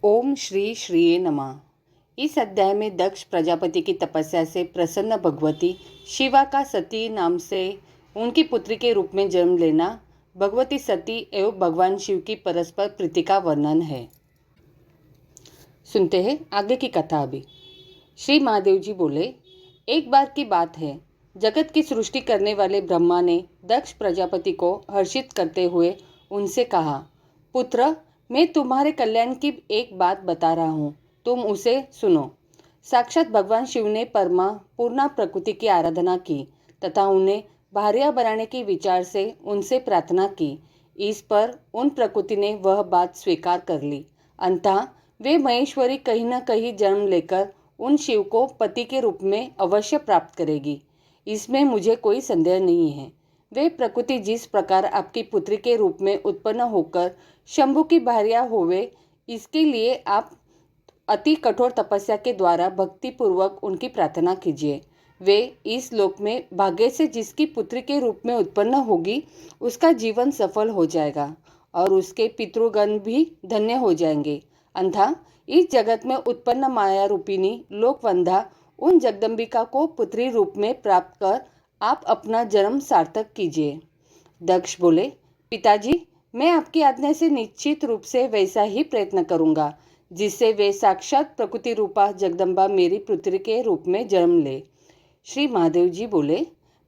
ओम श्री श्रीये नमः। इस अध्याय में दक्ष प्रजापति की तपस्या से प्रसन्न भगवती शिवा का सती नाम से उनकी पुत्री के रूप में जन्म लेना, भगवती सती एवं भगवान शिव की परस्पर प्रीति का वर्णन है। सुनते हैं आगे की कथा। अभी श्री महादेव जी बोले, एक बार की बात है, जगत की सृष्टि करने वाले ब्रह्मा ने दक्ष प्रजापति को हर्षित करते हुए उनसे कहा, पुत्र, मैं तुम्हारे कल्याण की एक बात बता रहा हूँ, तुम उसे सुनो। साक्षात भगवान शिव ने परमा पूर्णा प्रकृति की आराधना की तथा उन्हें भार्या बनाने के विचार से उनसे प्रार्थना की। इस पर उन प्रकृति ने वह बात स्वीकार कर ली। अंततः वे महेश्वरी कहीं न कहीं जन्म लेकर उन शिव को पति के रूप में अवश्य प्राप्त करेगी, इसमें मुझे कोई संदेह नहीं है। वे प्रकृति जिस प्रकार आपकी पुत्री के रूप में उत्पन्न होकर शंभु की भार्या होवे, इसके लिए आप अति कठोर तपस्या के द्वारा भक्ति पूर्वक उनकी प्रार्थना कीजिए। वे इस लोक में भाग्य से जिसकी पुत्री के रूप में उत्पन्न होगी, उसका जीवन सफल हो जाएगा और उसके पितृगण भी धन्य हो जाएंगे। अंधा इस जगत में उत्पन्न माया रूपिणी लोकवंधा उन जगदम्बिका को पुत्री रूप में प्राप्त कर आप अपना जन्म सार्थक कीजिए। दक्ष बोले, पिताजी, मैं आपकी आज्ञा से निश्चित रूप से वैसा ही प्रयत्न करूंगा जिससे वे साक्षात प्रकृति रूपा जगदम्बा मेरी पुत्री के रूप में जन्म ले। श्री महादेव जी बोले,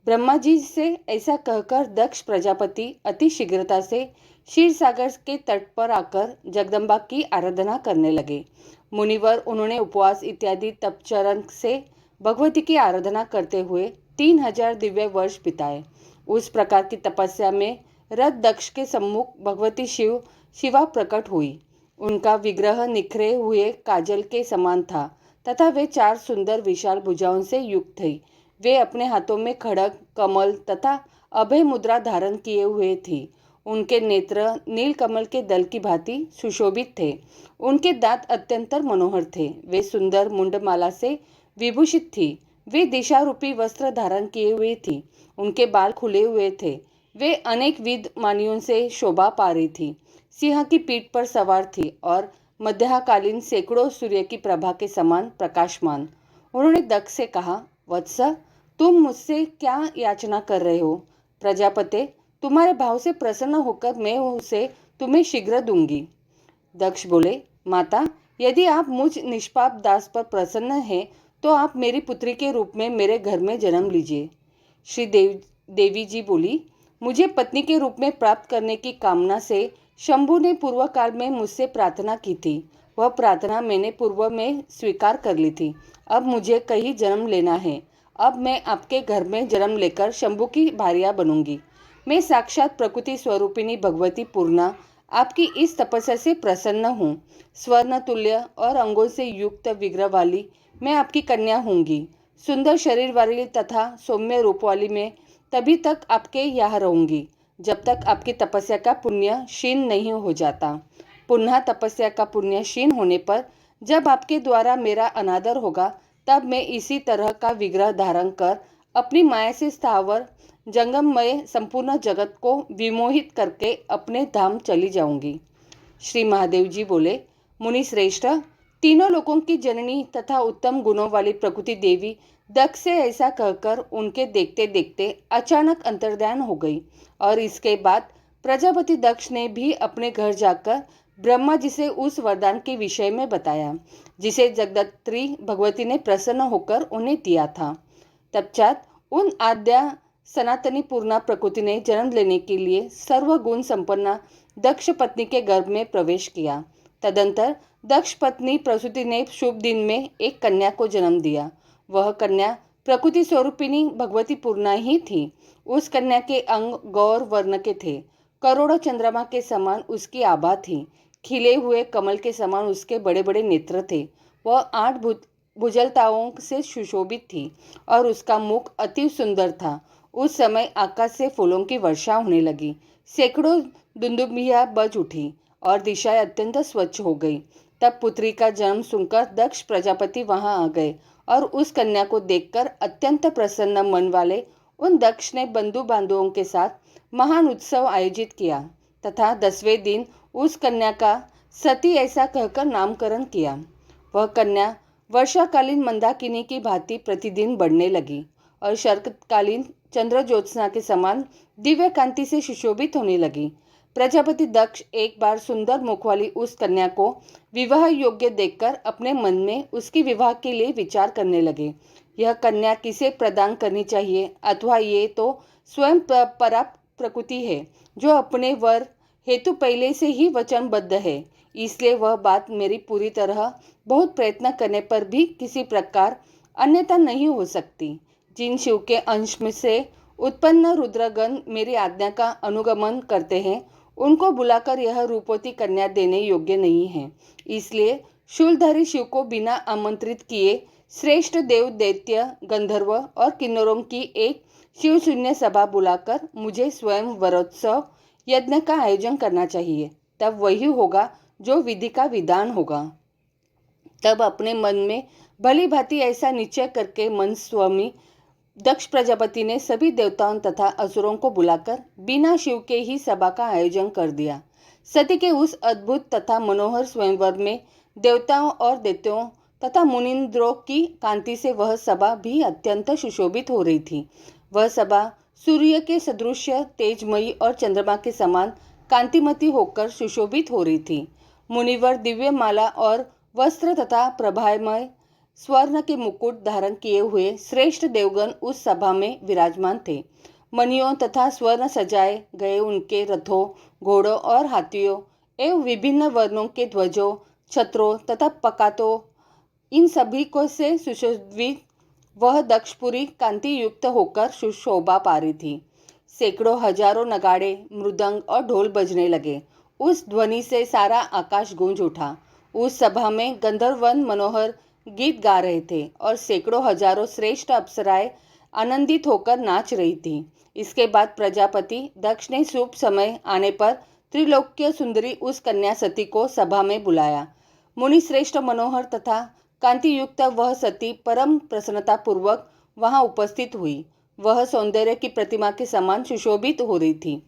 ब्रह्मा जी से ऐसा कहकर दक्ष प्रजापति अति शीघ्रता से क्षीर सागर के तट पर आकर जगदम्बा की आराधना करने लगे। मुनिवर उन्होंने उपवास इत्यादि तपचरण से भगवती की आराधना करते हुए 3000 दिव्य वर्ष बिताए। उस प्रकार की तपस्या में रथ दक्ष के सम्मुख भगवती शिवा प्रकट हुई। उनका विग्रह निखरे हुए काजल के समान था तथा वे 4 सुंदर विशाल भुजाओं से युक्त थी। वे अपने हाथों में खड़ग, कमल तथा अभय मुद्रा धारण किए हुए थी। उनके नेत्र नील कमल के दल की भांति सुशोभित थे। उनके दांत अत्यंत मनोहर थे। वे सुंदर मुंडमाला से विभूषित थी। वे दिशा रूपी वस्त्र धारण किए हुए थी। उनके बाल खुले हुए थे। वे अनेक विध मानियों से शोभा पा रही थी। सिंह की पीठ पर सवार थी और मध्यकालीन सैकड़ों सूर्य की प्रभा के समान प्रकाशमान। उन्होंने दक्ष से कहा, वत्स, तुम मुझसे क्या याचना कर रहे हो? प्रजापते, तुम्हारे भाव से प्रसन्न होकर मैं उसे तुम्हें शीघ्र दूंगी। दक्ष बोले, माता, यदि आप मुझ निष्पाप दास पर प्रसन्न हैं तो आप मेरी पुत्री के रूप में मेरे घर में जन्म लीजिए। श्री देवी जी बोली, मुझे पत्नी के रूप में प्राप्त करने की कामना से शंभु ने पूर्व काल में मुझसे प्रार्थना की थी। वह प्रार्थना मैंने पूर्व में स्वीकार कर ली थी। अब मुझे कहीं जन्म लेना है। अब मैं आपके घर में जन्म लेकर शंभु की भार्या बनूंगी। मैं साक्षात प्रकृति स्वरूपिणी भगवती पूर्णा आपकी इस तपस्या से प्रसन्न हूँ। स्वर्ण तुल्य और अंगों से युक्त विग्रह वाली मैं आपकी कन्या होंगी। सुंदर शरीर वाली तथा सौम्य रूप वाली मैं तभी तक आपके यहाँ रहूंगी जब तक आपकी तपस्या का पुण्य क्षीण नहीं हो जाता। पुनः तपस्या का पुण्य क्षीण होने पर जब आपके द्वारा मेरा अनादर होगा, तब मैं इसी तरह का विग्रह धारण कर अपनी माया से स्थावर जंगममय संपूर्ण जगत को विमोहित करके अपने धाम चली जाऊंगी। श्री महादेव जी बोले, मुनि श्रेष्ठ, तीनों लोगों की जननी तथा उत्तम गुणों वाली प्रकृति देवी दक्ष से ऐसा कहकर उनके देखते देखते अचानक अंतर्ध्यान हो गई और इसके बाद प्रजापति दक्ष ने भी अपने घर जाकर ब्रह्मा जी से उस वरदान के विषय में बताया जिसे जगदत्री भगवती ने प्रसन्न होकर उन्हें दिया था। तत्पश्चात उन आद्या सनातनी पूर्णा प्रकृति ने जन्म लेने के लिए सर्वगुण संपन्ना दक्ष पत्नी के गर्भ में प्रवेश किया। तदंतर दक्ष पत्नी प्रसूति ने शुभ दिन में एक कन्या को जन्म दिया। वह कन्या प्रकृति स्वरूपिणी भगवती पूर्णा ही थी। उस कन्या के अंग गौर वर्ण के थे। करोड़ों चंद्रमा के समान उसकी आभा थी। खिले हुए कमल के समान उसके बड़े बड़े नेत्र थे। वह 8 भुजलताओं से सुशोभित थी और उसका मुख अति सुंदर था। उस समय आकाश से फूलों की वर्षा होने लगी। सैकड़ों दुंदुभियां बज उठी और दिशाएं अत्यंत स्वच्छ हो गई। तब पुत्री का जन्म सुनकर दक्ष प्रजापति वहां आ गए और उस कन्या को देखकर अत्यंत प्रसन्न मन वाले उन दक्ष ने बंधु बांधवों के साथ महान उत्सव आयोजित किया तथा 10वें दिन उस कन्या का सती ऐसा कहकर नामकरण किया। वह कन्या वर्षाकालीन मंदाकिनी की भांति प्रतिदिन बढ़ने लगी और शरतकालीन चंद्र ज्योत्सना के समान दिव्य कांति से सुशोभित होने लगी। प्रजापति दक्ष एक बार सुंदर मुख वाली उस कन्या को विवाह योग्य देखकर अपने मन में उसकी विवाह के लिए विचार करने लगे। यह कन्या किसे प्रदान करनी चाहिए, अथवा ये तो स्वयं परा प्रकृति है जो अपने वर हेतु पहले से ही वचनबद्ध है, इसलिए वह बात मेरी पूरी तरह बहुत प्रयत्न करने पर भी किसी प्रकार अन्यथा नहीं हो सकती। जिन शिव के अंश में से उत्पन्न रुद्रगण मेरी आज्ञा का अनुगमन करते हैं, उनको बुलाकर यह रूपवती कन्या देने योग्य नहीं है। इसलिए शूलधारी शिव को बिना आमंत्रित किए श्रेष्ठ देव, दैत्य, गंधर्व और किन्नरों की एक शिवशून्य सभा बुलाकर मुझे स्वयं वरोत्सव यज्ञ का आयोजन करना चाहिए। तब वही होगा जो विधि का विधान होगा। तब अपने मन में भली भांति ऐसा निश्चय करके मन स्वामी दक्ष प्रजापति ने सभी देवताओं तथा असुरों को बुलाकर बिना शिव के ही सभा का आयोजन कर दिया। सती के उस अद्भुत तथा मनोहर स्वयंवर में देवताओं और दैत्यों तथा मुनिंद्रों की कांति से वह सभा भी अत्यंत सुशोभित हो रही थी। वह सभा सूर्य के सदृश तेजमयी और चंद्रमा के समान कांतिमती होकर सुशोभित हो रही थी। मुनिवर दिव्य माला और वस्त्र तथा प्रभामय स्वर्ण के मुकुट धारण किए हुए श्रेष्ठ देवगण उस सभा में विराजमान थे। मणियों तथा स्वर्ण सजाए गए उनके रथों, घोड़ों और हाथियों एवं विभिन्न वर्णों के ध्वजों, छत्रों तथा पकातों, इन सभी को से सुशोभित वह दक्षपुरी कांति युक्त होकर सुशोभा पा रही थी। सैकड़ों हजारों नगाड़े, मृदंग और ढोल बजने लगे। उस ध्वनि से सारा आकाश गूंज उठा। उस सभा में गंधर्वन मनोहर गीत गा रहे थे और सैकड़ों हजारों श्रेष्ठ अप्सराएं आनंदित होकर नाच रही थी। इसके बाद प्रजापति दक्ष ने शुभ समय आने पर त्रिलोक्य सुंदरी उस कन्या सती को सभा में बुलाया। मुनि श्रेष्ठ मनोहर तथा कांति युक्त वह सती परम प्रसन्नता पूर्वक वहां उपस्थित हुई। वह सौंदर्य की प्रतिमा के समान सुशोभित हो रही थी।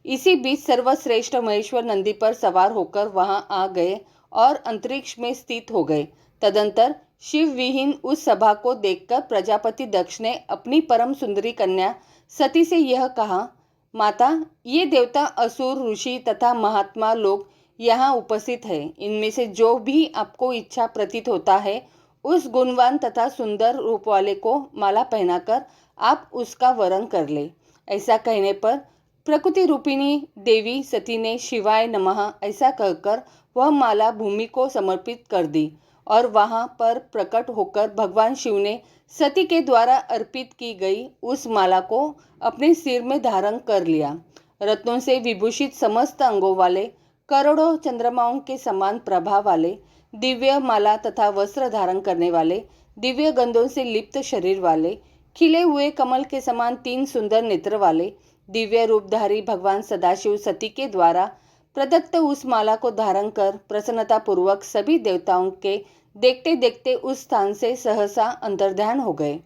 इसी बीच सर्वश्रेष्ठ महेश्वर नंदी पर सवार होकर वहां आ गए और अंतरिक्ष में स्थित हो गए। तदंतर शिव विहीन उस सभा को देखकर प्रजापति दक्ष ने अपनी परम सुंदरी कन्या सती से यह कहा, माता, ये देवता, असुर, ऋषि तथा महात्मा लोग यहाँ उपस्थित हैं। इनमें से जो भी आपको इच्छा प्रतीत होता है, उस गुणवान तथा सुंदर रूप वाले को माला पहनाकर आप उसका वरण कर ले। ऐसा कहने पर प्रकृति रूपिणी देवी सती ने शिवाय नमः ऐसा कहकर वह माला भूमि को समर्पित कर दी और वहां पर प्रकट होकर भगवान शिव ने सती के द्वारा अर्पित की गई उस माला को अपने सिर में धारण कर लिया। रत्नों से विभूषित समस्त अंगों वाले, करोड़ों चंद्रमाओं के समान प्रभा वाले, दिव्य माला तथा वस्त्र धारण करने वाले, दिव्य गंधों से लिप्त शरीर वाले, खिले हुए कमल के समान 3 सुंदर नेत्र वाले, दिव्य रूपधारी भगवान सदाशिव सती के द्वारा प्रदत्त उस माला को धारण कर प्रसन्नता पूर्वक सभी देवताओं के देखते देखते उस स्थान से सहसा अंतर्ध्यान हो गए।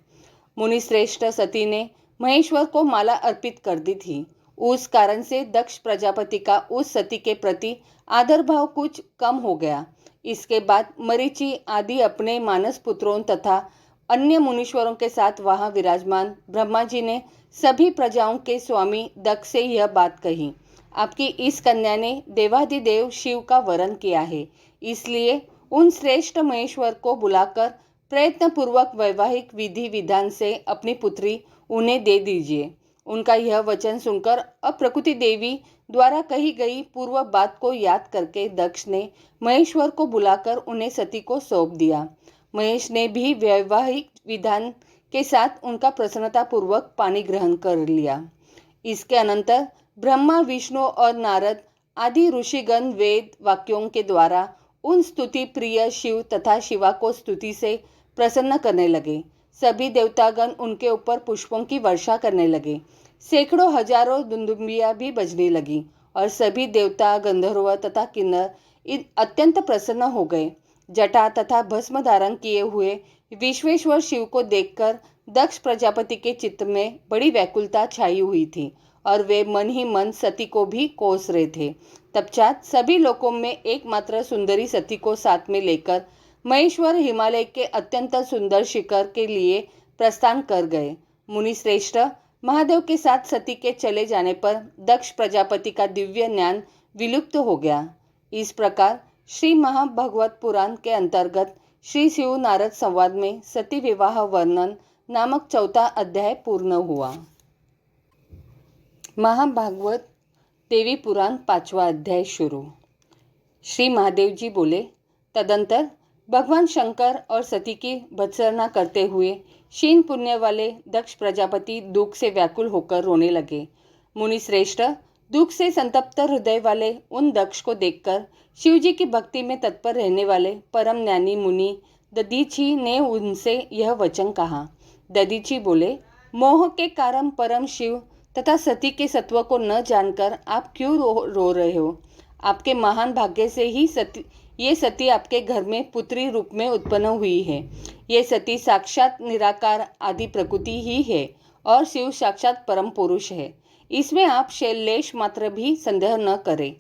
मुनि श्रेष्ठ सती ने महेश्वर को माला अर्पित कर दी थी। उस कारण से दक्ष प्रजापति का उस सती के प्रति आदर भाव कुछ कम हो गया। इसके बाद मरीचि आदि अपने मानस पुत्रों तथा अन्य मुनीश्वरों के साथ वहां विराजमान ब्रह्मा जी ने सभी प्रजाओं के स्वामी दक्ष से यह बात कही, आपकी इस कन्या ने देवाधिदेव शिव का वरण किया है, इसलिए उन श्रेष्ठ महेश्वर को बुलाकर प्रयत्न पूर्वक वैवाहिक विधि विधान से अपनी पुत्री उन्हें दे दीजिए। उनका यह वचन सुनकर अब प्रकृति देवी द्वारा कही गई पूर्व बात को याद करके दक्ष ने महेश्वर को बुलाकर उन्हें सती को सौंप दिया। महेश ने भी वैवाहिक विधान के साथ उनका प्रसन्नता पूर्वक पानी ग्रहण कर लिया। इसके अनंतर ब्रह्मा, विष्णु और नारद आदि ऋषिगण वेद वाक्यों के द्वारा उन स्तुति प्रिय शिव तथा शिवा को स्तुति से प्रसन्न करने लगे। सभी देवतागण उनके ऊपर पुष्पों की वर्षा करने लगे। सैकड़ों हजारों दुंदुभियां भी बजने लगी और सभी देवता, गंधर्व तथा किन्नर अत्यंत प्रसन्न हो गए। जटा तथा भस्म धारण किए हुए विश्वेश्वर शिव को देखकर दक्ष प्रजापति के चित्त में बड़ी व्याकुलता छाई हुई थी और वे मन ही मन सती को भी कोस रहे थे। तत्पश्चात सभी लोकों में एकमात्र सुंदरी सती को साथ में लेकर महेश्वर हिमालय के अत्यंत सुंदर शिखर के लिए प्रस्थान कर गए। मुनि श्रेष्ठ, महादेव के साथ सती के चले जाने पर दक्ष प्रजापति का दिव्य ज्ञान विलुप्त हो गया। इस प्रकार श्री महाभगवत पुराण के अंतर्गत श्री शिव नारद संवाद में सती विवाह वर्णन नामक 4था अध्याय पूर्ण हुआ। महाभागवत देवी पुराण 5वां अध्याय शुरू। श्री महादेव जी बोले, तदंतर भगवान शंकर और सती की भत्सना करते हुए क्षीण पुण्य वाले दक्ष प्रजापति दुख से व्याकुल होकर रोने लगे। मुनि श्रेष्ठ, दुख से संतप्त हृदय वाले उन दक्ष को देखकर शिवजी की भक्ति में तत्पर रहने वाले परम ज्ञानी मुनि दधीची ने उनसे यह वचन कहा। दधीची बोले, मोह के कारण परम शिव तथा सती के सत्व को न जानकर आप क्यों रो रहे हो? आपके महान भाग्य से ही ये सती आपके घर में पुत्री रूप में उत्पन्न हुई है। ये सती साक्षात निराकार आदि प्रकृति ही है और शिव साक्षात परम पुरुष है। इसमें आप शैलेश मात्र भी संदेह न करें।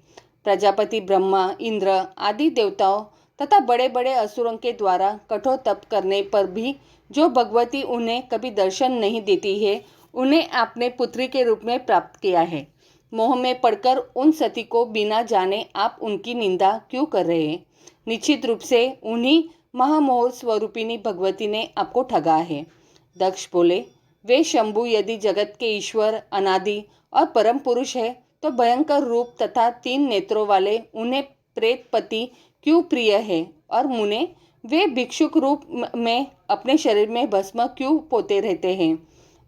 प्रजापति ब्रह्मा, इंद्र आदि देवताओं तथा बड़े बड़े असुरों के द्वारा कठोर तप करने पर भी जो भगवती उन्हें कभी दर्शन नहीं देती है, उन्हें आपने पुत्री के रूप में प्राप्त किया है। मोह में पड़कर उन सती को बिना जाने आप उनकी निंदा क्यों कर रहे हैं? निश्चित रूप से उन्हीं महामोह स्वरूपिणी भगवती ने आपको ठगा है। दक्ष बोले, वे शंभु यदि जगत के ईश्वर, अनादि और परम पुरुष है तो भयंकर रूप तथा 3 नेत्रों वाले उन्हें प्रेतपति क्यों प्रिय है? और मुने, वे भिक्षुक रूप में अपने शरीर में भस्म क्यों पोते रहते हैं?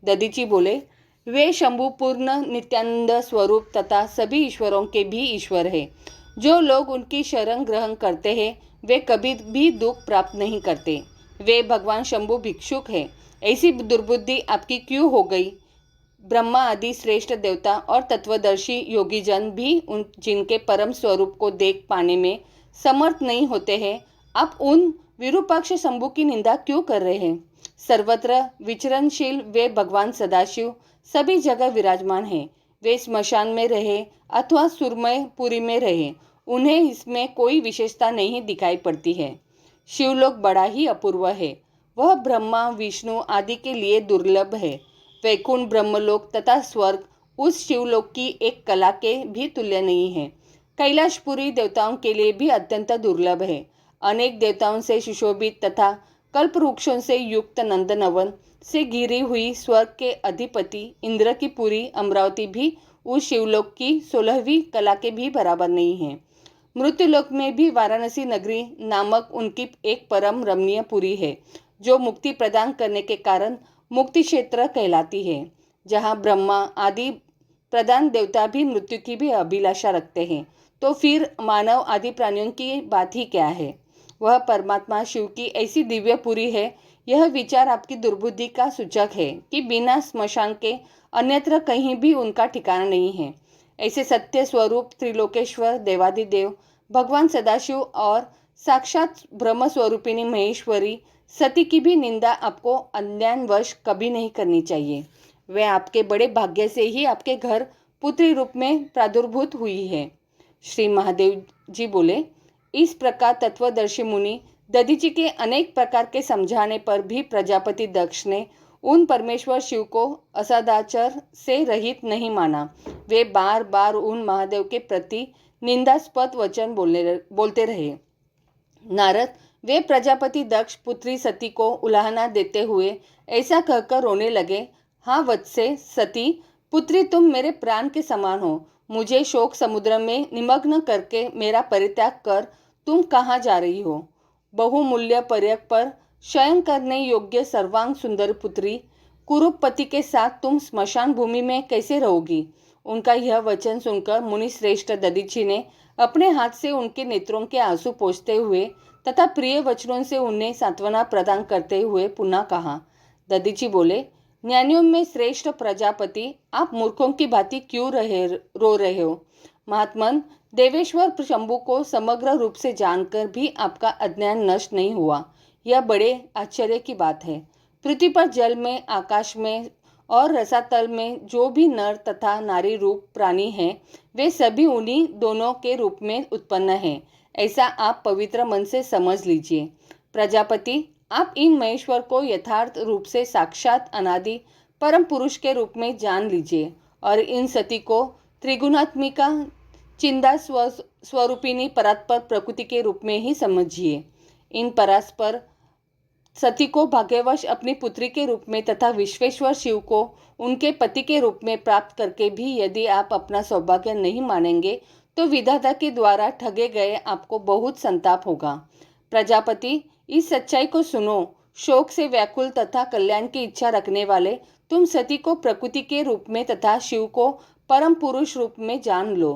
दधीची बोले, वे शंभु पूर्ण नित्यानंद स्वरूप तथा सभी ईश्वरों के भी ईश्वर है। जो लोग उनकी शरण ग्रहण करते हैं वे कभी भी दुख प्राप्त नहीं करते। वे भगवान शंभु भिक्षुक है। ऐसी दुर्बुद्धि आपकी क्यों हो गई? ब्रह्मा आदि श्रेष्ठ देवता और तत्वदर्शी योगीजन भी उन जिनके परम स्वरूप को देख पाने में समर्थ नहीं होते हैं, आप उन विरूपाक्ष शंभु की निंदा क्यों कर रहे हैं? सर्वत्र विचरणशील वे भगवान सदाशिव सभी जगह विराजमान हैं। वे स्मशान में रहे अथवा सुरमय पुरी में रहे, उन्हें इसमें कोई विशेषता नहीं दिखाई पड़ती है। शिवलोक बड़ा ही अपूर्व है। वह ब्रह्मा, विष्णु आदि के लिए दुर्लभ है। वैकुंठ, ब्रह्मलोक तथा स्वर्ग उस शिवलोक की एक कला के भी तुल्य नहीं है। कैलाशपुरी देवताओं के लिए भी अत्यंत दुर्लभ है। अनेक देवताओं से सुशोभित तथा कल्प वृक्षों से युक्त नंदनवन से घिरी हुई स्वर्ग के अधिपति इंद्र की पुरी अमरावती भी उस शिवलोक की 16वीं कला के भी बराबर नहीं है। मृत्युलोक में भी वाराणसी नगरी नामक उनकी एक परम रमणीय पुरी है, जो मुक्ति प्रदान करने के कारण मुक्ति क्षेत्र कहलाती है, जहाँ ब्रह्मा आदि प्रधान देवता भी मृत्यु की भी अभिलाषा रखते हैं। तो फिर मानव आदि प्राणियों की बात ही क्या है? वह परमात्मा शिव की ऐसी दिव्य पुरी है। यह विचार आपकी दुर्बुद्धि का सूचक है कि बिना स्मशान के अन्यत्र कहीं भी उनका ठिकाना नहीं है। ऐसे सत्य स्वरूप त्रिलोकेश्वर देवादिदेव भगवान सदाशिव और साक्षात ब्रह्म स्वरूपिणी महेश्वरी सती की भी निंदा आपको अज्ञानवश कभी नहीं करनी चाहिए। वे आपके बड़े भाग्य से ही आपके घर पुत्री रूप में प्रादुर्भूत हुई है। श्री महादेव जी बोले, इस प्रकार तत्वदर्शी मुनि दधीची के अनेक प्रकार के समझाने पर भी प्रजापति दक्ष ने उन परमेश्वर शिव को असदाचार से रहित नहीं माना। वे बार बार उन महादेव के प्रति निंदास्पद वचन बोलते रहे। नारद, वे प्रजापति दक्ष पुत्री सती को उलाहना देते हुए ऐसा कहकर रोने लगे। हाँ वत्से सती पुत्री, तुम मेरे प्राण के समान हो। मुझे शोक समुद्र में निमग्न करके मेरा परित्याग कर तुम कहाँ जा रही हो? बहुमूल्य पर्यक पर शयन करने योग्य सर्वांग सुंदर पुत्री, कुरूपपति के साथ तुम स्मशान भूमि में कैसे रहोगी? उनका यह वचन सुनकर मुनि श्रेष्ठ दधीची ने अपने हाथ से उनके नेत्रों के आंसू पोंछते हुए तथा प्रिय वचनों से उन्हें सांत्वना प्रदान करते हुए पुनः कहा। दधीची बोले, ज्ञानियों में श्रेष्ठ प्रजापति, आप मूर्खों की भांति क्यों रो रहे हो? महात्मन, देवेश्वर शंभु को समग्र रूप से जानकर भी आपका अज्ञान नष्ट नहीं हुआ, यह बड़े आश्चर्य की बात है। पृथ्वी पर, जल में, आकाश में और रसातल में जो भी नर तथा नारी रूप प्राणी हैं, वे सभी उन्हीं दोनों के रूप में उत्पन्न हैं। ऐसा आप पवित्र मन से समझ लीजिए। प्रजापति, आप इन महेश्वर को यथार्थ रूप से साक्षात अनादि परम पुरुष के रूप में जान लीजिए और इन सती को त्रिगुणात्मिका चिंदा स्वरूपिणी परात्पर प्रकृति के रूप में ही समझिए। इन परास्पर सती को भाग्यवश अपनी पुत्री के रूप में तथा विश्वेश्वर शिव को उनके पति के रूप में प्राप्त करके भी यदि आप अपना सौभाग्य नहीं मानेंगे तो विधाता के द्वारा ठगे गए आपको बहुत संताप होगा। प्रजापति, इस सच्चाई को सुनो। शोक से व्याकुल तथा कल्याण की इच्छा रखने वाले तुम सती को प्रकृति के रूप में तथा शिव को परम पुरुष रूप में जान लो।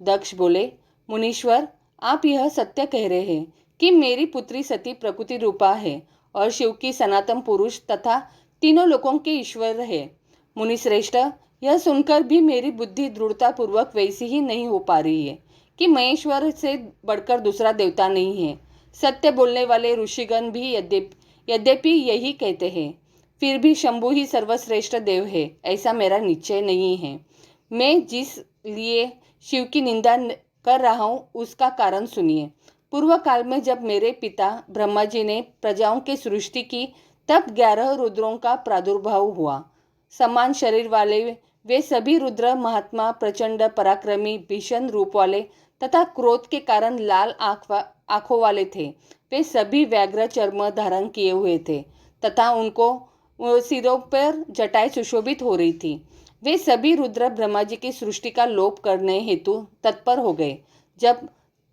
दक्ष बोले, मुनीश्वर, आप यह सत्य कह रहे हैं कि मेरी पुत्री सती प्रकृति रूपा है और शिव की सनातन पुरुष तथा तीनों लोकों के ईश्वर है। मुनिश्रेष्ठ, यह सुनकर भी मेरी बुद्धि दृढ़ता पूर्वक वैसी ही नहीं हो पा रही है कि महेश्वर से बढ़कर दूसरा देवता नहीं है। सत्य बोलने वाले ऋषिगण भी यद्यपि यही कहते हैं, फिर भी शंभु ही सर्वश्रेष्ठ देव है, ऐसा मेरा निश्चय नहीं है। मैं जिस लिए शिव की निंदा कर रहा हूँ उसका कारण सुनिए। पूर्व काल में जब मेरे पिता ब्रह्मा जी ने प्रजाओं की सृष्टि की, तब 11 रुद्रों का प्रादुर्भाव हुआ। समान शरीर वाले वे सभी रुद्र महात्मा, प्रचंड पराक्रमी, भीषण रूप वाले तथा क्रोध के कारण लाल आंखों वाले थे। वे सभी व्याघ्र चर्म धारण किए हुए थे तथा उनको सिरों पर जटाएं सुशोभित हो रही थी। वे सभी रुद्र ब्रह्मा जी की सृष्टि का लोप करने हेतु तत्पर हो गए।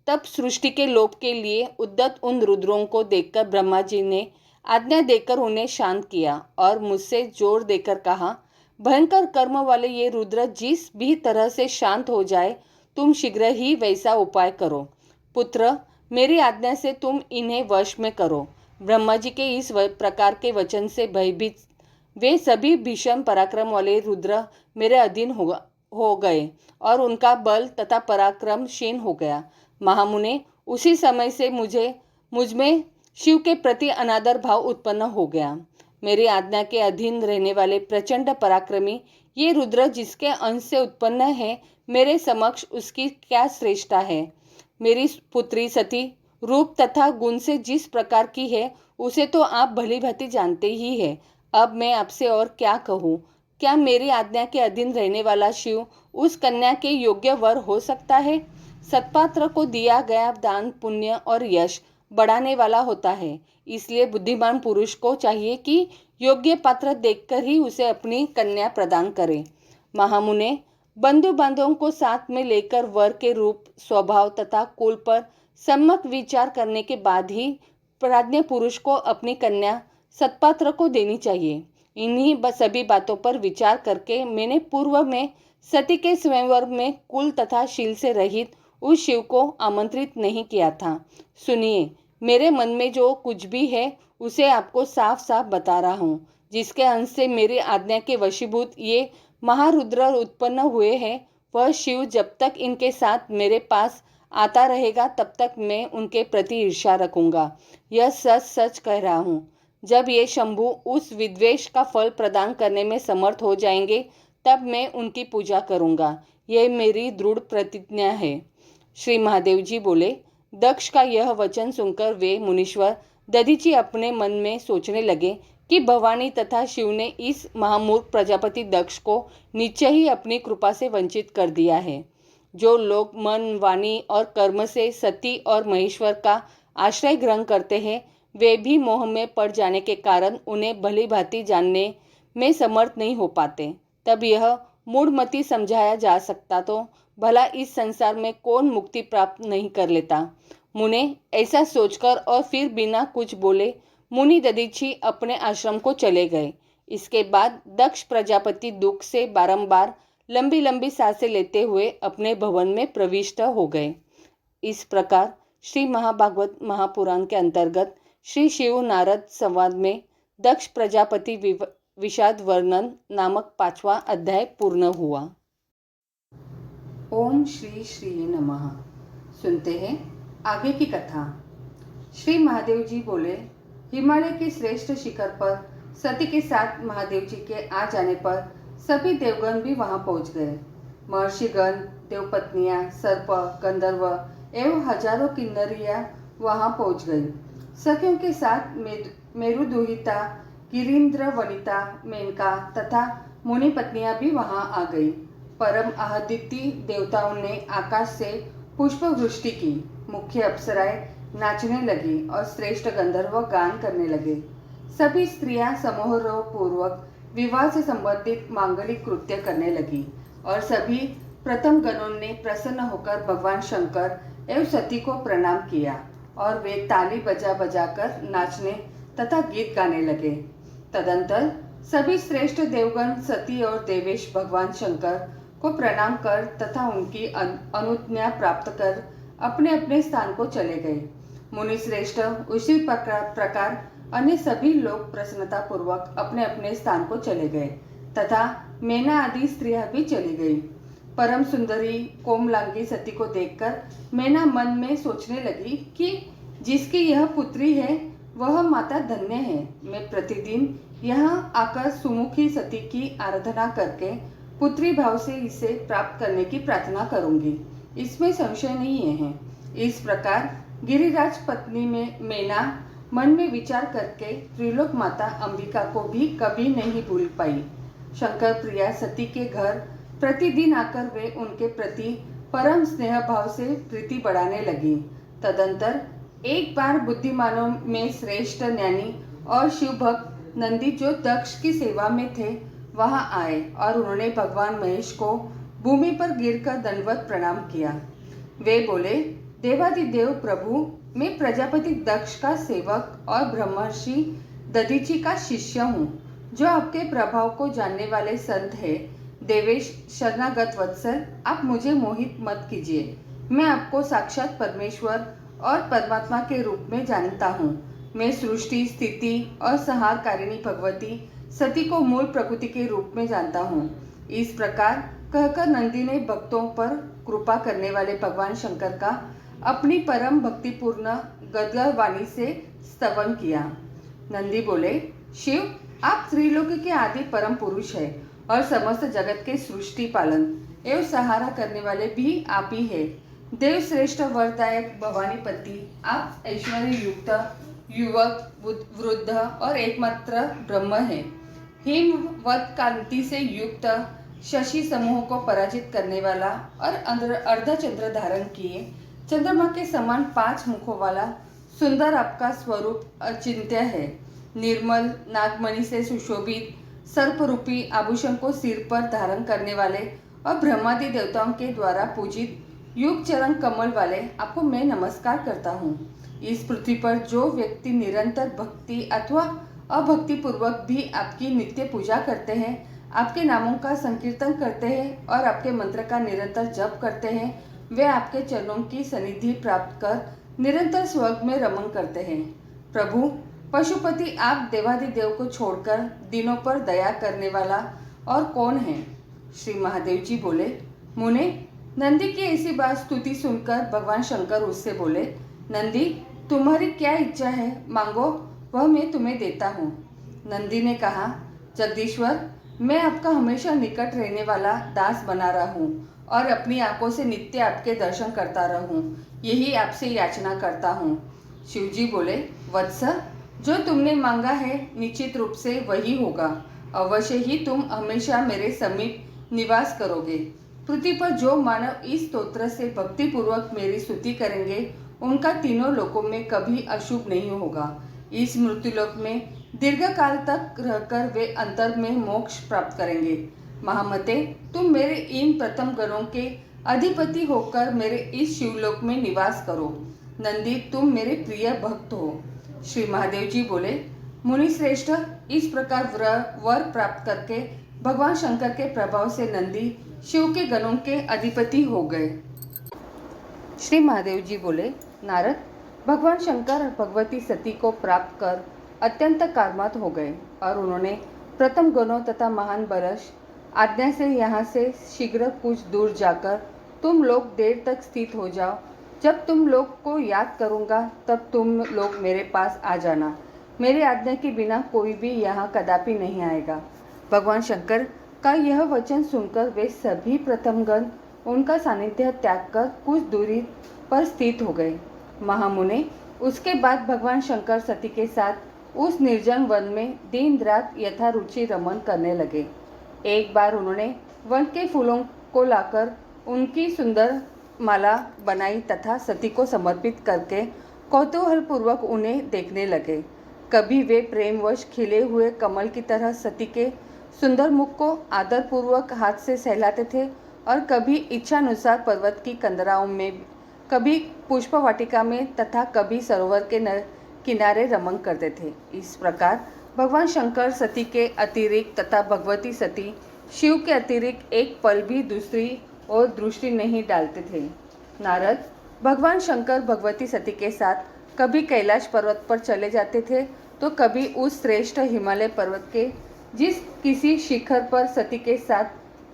तब सृष्टि के लोप के लिए उद्यत उन रुद्रों को देखकर ब्रह्मा जी ने आज्ञा देकर उन्हें शांत किया और मुझसे जोर देकर कहा, भयंकर कर्म वाले ये रुद्र जिस भी तरह से शांत हो जाए, तुम शीघ्र ही वैसा उपाय करो। पुत्र, मेरी आज्ञा से तुम इन्हें वश में करो। ब्रह्मा जी के इस प्रकार के वचन से भयभीत वे सभी भीषण पराक्रम वाले रुद्र मेरे अधीन हो गए और उनका बल तथा पराक्रम क्षीण हो गया। महामुने, उसी समय से मुझ में शिव के प्रति अनादर भाव उत्पन्न हो गया। मेरी आज्ञा के अधीन रहने वाले प्रचंड पराक्रमी ये रुद्र जिसके अंश से उत्पन्न है, मेरे समक्ष उसकी क्या श्रेष्ठता है। मेरी पुत्री सती रूप तथा गुण से जिस प्रकार की है उसे तो आप भली भांति जानते ही है। अब मैं आपसे और क्या कहूँ। क्या मेरी आज्ञा के अधीन रहने वाला शिव उस कन्या के योग्य वर हो सकता है। सत्पात्र को दिया गया दान पुण्य और यश बढ़ाने वाला होता है, इसलिए बुद्धिमान पुरुष को चाहिए कि योग्य पात्र देखकर ही उसे अपनी कन्या प्रदान करे। महामुने, बंधु बांधवों को साथ में लेकर वर के रूप, स्वभाव तथा कुल पर सम्यक विचार करने के बाद ही प्राज्ञ पुरुष को अपनी कन्या सत्पात्र को देनी चाहिए। इन्हीं सभी बातों पर विचार करके मैंने पूर्व में सती के स्वयंवर में कुल तथा शील से रहित उस शिव को आमंत्रित नहीं किया था। सुनिए, मेरे मन में जो कुछ भी है उसे आपको साफ साफ बता रहा हूँ। जिसके अंश से मेरी आज्ञा के वशीभूत ये महारुद्र उत्पन्न हुए हैं, वह शिव जब तक इनके साथ मेरे पास आता रहेगा तब तक मैं उनके प्रति ईर्ष्या रखूंगा। यह सच सच कह रहा हूँ। जब ये शंभु उस विद्वेष का फल प्रदान करने में समर्थ हो जाएंगे, तब मैं उनकी पूजा करूंगा। यह मेरी दृढ़ प्रतिज्ञा है। श्री महादेव जी बोले, दक्ष का यह वचन सुनकर वे मुनीश्वर दधीची अपने मन में सोचने लगे कि भवानी तथा शिव ने इस महामूर्ख प्रजापति दक्ष को निश्चय ही अपनी कृपा से वंचित कर दिया है। जो लोग मन, वाणी और कर्म से सती और महेश्वर का आश्रय ग्रहण करते हैं, वे भी मोह में पड़ जाने के कारण उन्हें भली भांति जानने में समर्थ नहीं हो पाते। तब यह मूढ़मति समझाया जा सकता तो भला इस संसार में कौन मुक्ति प्राप्त नहीं कर लेता। मुने, ऐसा सोचकर और फिर बिना कुछ बोले मुनि दधीची अपने आश्रम को चले गए। इसके बाद दक्ष प्रजापति दुख से बारंबार लंबी लंबी सांसें लेते हुए अपने भवन में प्रविष्ट हो गए। इस प्रकार श्री महाभागवत महापुराण के अंतर्गत श्री शिव नारद संवाद में दक्ष प्रजापति विषाद वर्णन नामक 5वां अध्याय पूर्ण हुआ। ओम श्री श्री नमः। सुनते हैं आगे की कथा। श्री महादेव जी बोले, हिमालय के श्रेष्ठ शिखर पर सती के साथ महादेव जी के आ जाने पर सभी देवगण भी वहां पहुंच गए। महर्षिगण, देवपत्नियां, सर्प, गंधर्व एवं हजारों किन्नरियां वहां पहुंच गई। सखियों के साथ मेरुदुहिता, गिरीन्द्र वनिता, मेनका तथा मुनि पत्नियां भी वहां आ गई। परम आदित्य देवताओं ने आकाश से पुष्प वृष्टि की। मुख्य अप्सराएं नाचने लगी और श्रेष्ठ गंधर्व गान करने लगे। सभी स्त्रियां समारोह पूर्वक विवाह से संबंधित मांगलिक कृत्य करने लगी और सभी प्रथम गणों ने प्रसन्न होकर भगवान शंकर एवं सती को प्रणाम किया और वे ताली बजा बजाकर नाचने तथा गीत गाने लगे। तदंतर सभी श्रेष्ठ देवगण सती और देवेश भगवान शंकर को प्रणाम कर तथा उनकी अनुज्ञा प्राप्त कर अपने अपने स्थान को चले गए। मुनि श्रेष्ठ उसी प्रकार अन्य सभी लोग प्रसन्नता पूर्वक अपने अपने स्थान को चले गए तथा मैना आदि स्त्रियां भी चली गई। परम सुंदरी कोमलांगी सती को देखकर मैना मन में सोचने लगी कि जिसकी यह पुत्री है वह माता धन्य है। मैं प्रतिदिन यहाँ आकर सुमुखी सती की आराधना करके पुत्री भाव से इसे प्राप्त करने की प्रार्थना करूंगी, इसमें संशय नहीं है। इस प्रकार गिरिराज पत्नी में मैना मन में विचार करके त्रिलोक माता अंबिका को भी कभी नहीं भूल पाई। शंकर प्रिया सती के घर प्रतिदिन आकर वे उनके प्रति परम स्नेह भाव से प्रीति बढ़ाने लगी। तदंतर एक बार बुद्धिमानों में श्रेष्ठ ज्ञानी और शिव भक्त नंदी जो दक्ष की सेवा में थे वहां आए और उन्होंने भगवान महेश को भूमि पर गिरकर दंडवत प्रणाम किया। वे बोले, देवादिदेव प्रभु, मैं प्रजापति दक्ष का सेवक और ब्रह्मर्षि दधीचि का शिष्य हूँ, जो आपके प्रभाव को जानने वाले संत है। देवेश शरणागत वत्सल, आप मुझे मोहित मत कीजिए। मैं आपको साक्षात परमेश्वर और परमात्मा के रूप में जानता हूँ। मैं सृष्टि, स्थिति और संहारकारिणी भगवती सती को मूल प्रकृति के रूप में जानता हूँ। इस प्रकार कहकर नंदी ने भक्तों पर कृपा करने वाले भगवान शंकर का अपनी परम भक्तिपूर्ण गदगद वाणी से स्तवन किया। नंदी बोले, शिव, आप त्रिलोक के आदि परम पुरुष है और समस्त जगत के सृष्टि पालन एवं सहारा करने वाले भी आप ही है। देव श्रेष्ठ वरदायक भवानीपति, आप ऐश्वर्य युक्त युवक, वृद्ध और एकमात्र ब्रह्म है। हिमवत कांति से युक्त शशि समूह को पराजित करने वाला और अर्धचंद्र धारण किए चंद्रमा के समान 5 मुखों वाला सुंदर आपका स्वरूप अचिंत्य है। निर्मल नागमणि से सुशोभित सर्परूपी आभूषण को सिर पर धारण करने वाले और ब्रह्मादि देवताओं के द्वारा पूजित युग चरण कमल वाले आपको मैं नमस्कार करता हूँ। इस पृथ्वी पर जो व्यक्ति निरंतर भक्ति अथवा अभक्ति पूर्वक भी आपकी नित्य पूजा करते हैं, आपके नामों का संकीर्तन करते हैं और आपके मंत्र का निरंतर जप करते हैं, वे आपके चरणों की सनिधि प्राप्त कर निरंतर स्वर्ग में रमण करते हैं। प्रभु पशुपति, आप देवादिदेव को छोड़कर दिनों पर दया करने वाला और कौन है? श्री महादेव जी बोले, मुने, नंदी की ऐसी बात स्तुति सुनकर भगवान शंकर उससे बोले, नंदी, तुम्हारी क्या इच्छा है, मांगो, वह मैं तुम्हें देता हूँ। नंदी ने कहा, जगदीश्वर, मैं आपका हमेशा निकट रहने वाला दास बना रहा हूँ और अपनी आंखों से नित्य आपके दर्शन करता रहूं, यही आपसे याचना करता हूँ। शिवजी बोले, वत्स, जो तुमने मांगा है निश्चित रूप से वही होगा। अवश्य ही तुम हमेशा मेरे समीप निवास करोगे। पृथ्वी पर जो मानव इस स्तोत्र से भक्तिपूर्वक मेरी स्तुति करेंगे, उनका तीनों लोकों में कभी अशुभ नहीं होगा। इस मृत्युलोक में दीर्घ काल तक रहकर वे अंतर में मोक्ष प्राप्त करेंगे। महामते, तुम मेरे इन प्रथम गणों के अधिपति होकर मेरे इस शिवलोक में निवास करो। नंदी, तुम मेरे प्रिय भक्त हो। श्री महादेव जी बोले, मुनि श्रेष्ठ, इस प्रकार वर प्राप्त करके भगवान शंकर के प्रभाव से नंदी शिव के गणों के अधिपति हो गए। श्री महादेव जी बोले, नारद, भगवान शंकर और भगवती सती को प्राप्त कर अत्यंत कामात हो गए और उन्होंने प्रथम गणों तथा महान बरस आज्ञा से यहाँ से शीघ्र कुछ दूर जाकर तुम लोग देर तक स्थित हो जाओ। जब तुम लोग को याद करूँगा तब तुम लोग मेरे पास आ जाना। मेरी आज्ञा के बिना कोई भी यहाँ कदापि नहीं आएगा। भगवान शंकर का यह वचन सुनकर वे सभी प्रथमगण उनका सानिध्य त्याग कर कुछ दूरी पर स्थित हो गए। महामुने उसके बाद भगवान शंकर सती के साथ उस निर्जन वन में दिन रात यथारुचि रमन करने लगे। एक बार उन्होंने वन के फूलों को लाकर उनकी सुंदर माला बनाई तथा सती को समर्पित करके कौतूहल पूर्वक उन्हें देखने लगे। कभी वे प्रेमवश खिले हुए कमल की तरह सती के सुंदर मुख को आदरपूर्वक हाथ से सहलाते थे और कभी इच्छानुसार पर्वत की कंदराओं में, कभी पुष्प वाटिका में तथा कभी सरोवर के किनारे रमन करते थे। इस प्रकार भगवान शंकर सती के अतिरिक्त तथा भगवती सती शिव के अतिरिक्त एक पल भी दूसरी ओर दृष्टि नहीं डालते थे। नारद भगवान शंकर भगवती सती के साथ कभी कैलाश पर्वत पर चले जाते थे तो कभी उस श्रेष्ठ हिमालय पर्वत के जिस किसी शिखर पर सती के साथ